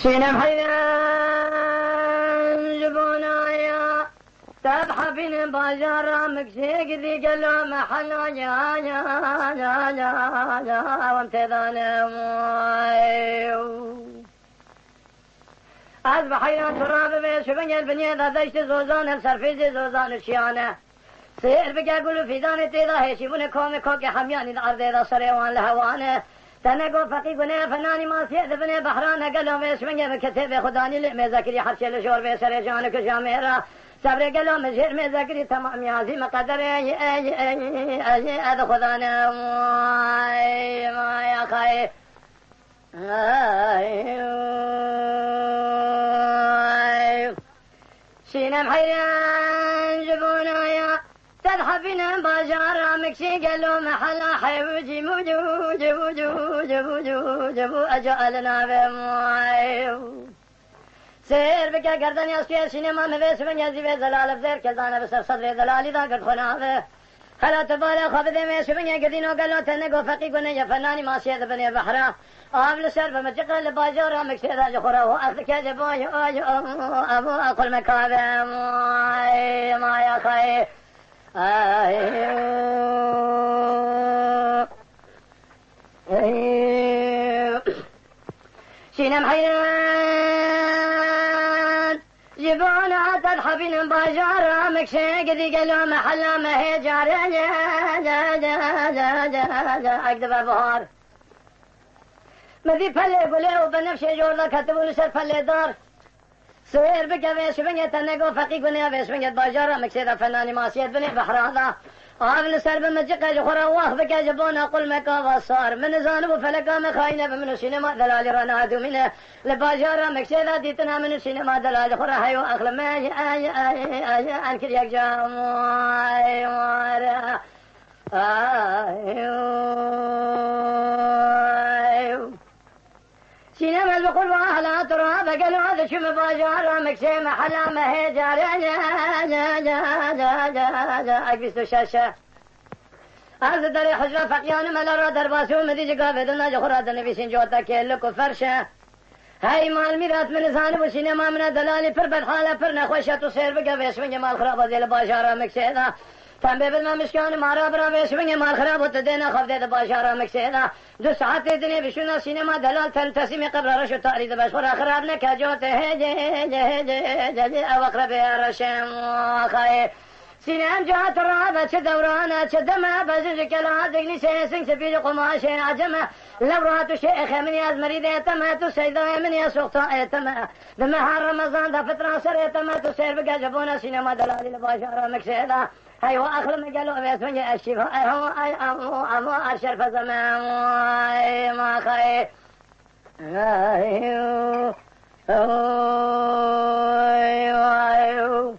سينم حيان جبونايا تبحى بين بازار مكسيك ذي قلو محلا يا وامتدان أصبح حيان تراب بيشبن البنية ذا دشت زوزان السرفيز زوزان الشيانة سير بقى قلو في دانة تيضا هيشيبون كومي كوكي حمياني الأرض ذا صريوان لهوانه تنقو فقي قناه فناني ما سيئ ذبني بحرانه قلو بيشبن بكتب خداني لئمي ذاكري حرشي لشور بيسر جانك جاميرا صبري قلو مزهر مي ذاكري تمام يازي مقدر هذا خدانا ما يا خاي سينم حيران جبونايا تذهبين بازار مكسي قالوا محلا حيوجي جبو أجعلنا بموايو سير بك قردن يسوي سينما مبيس من يزي زلال بزير كلدانا بسر صدر زلالي دا قرد خنافه خلا تبالا خبده ميسو من يقدينو قالوا تنقو فقي قنية فناني ما سيد بني بحرا آمل سر بمجقل لباجورا مكسيدا جخورا وأخذك جبوي أبو أقل مكابه ما يا خي سينم حيان جبونا تذهبين باجارا مكسيك ذي قالوا محلا ما هي جاري أكذب بهار مذي فلي قولي وبنفسي جوردا كتبوا لسر فلي دار سوير بك بيشبنية تنقو فقي قنية بيشبنية باجارا مكسيدا فناني ماسيت بني بحرادا آبل سر بمجقة جخورا واخ بك جبونا قل مكا وصار من زانب فلقا مخاينة بمن سينما دلال رنادو منه لباجارا مكسيدا ديتنا من سينما دلال خورا حيو أخلم أنكر يكجام سينما البقول واهلا تراب قالوا هذا شو مباجارة مكسي محلا ما هي جاري أكبست الشاشة هذا داري حجرة فقيان ملا درباسو مدي جقابة دلنا جخورة النبي سنجوتا كيلكو فرشة هاي مال ميرات من زانب وسينما من دلالي فر بالحالة فر نخوشة تصير بقى بيسمين جمال خرابة زي الباجارة مكسي ذا تم بيبل مشكان مارا برا بيسمين مال خراب وتدينا خفدة الباجارة مكسي ذا 2 ساعات دنيا بشونا سينما دلال تنتسمي قبل رشو تاريد بشخور خراب نكاجوت هجي او اقرب يا رشم خاي سينام جات الرابة دورانة دمها بزج كلا دقني سيسن سبيل قماش عجمة لورات شيخ من ياز مريضة تمات سيدة من يسوق تمات بمهار رمضان دا فترة سر تمات سير بقى جبونا سينما دلال الباشرة مكسيدة هاي واخر قالوا بيسمي الشفاء هو اشرف زمان ما خاي ايوه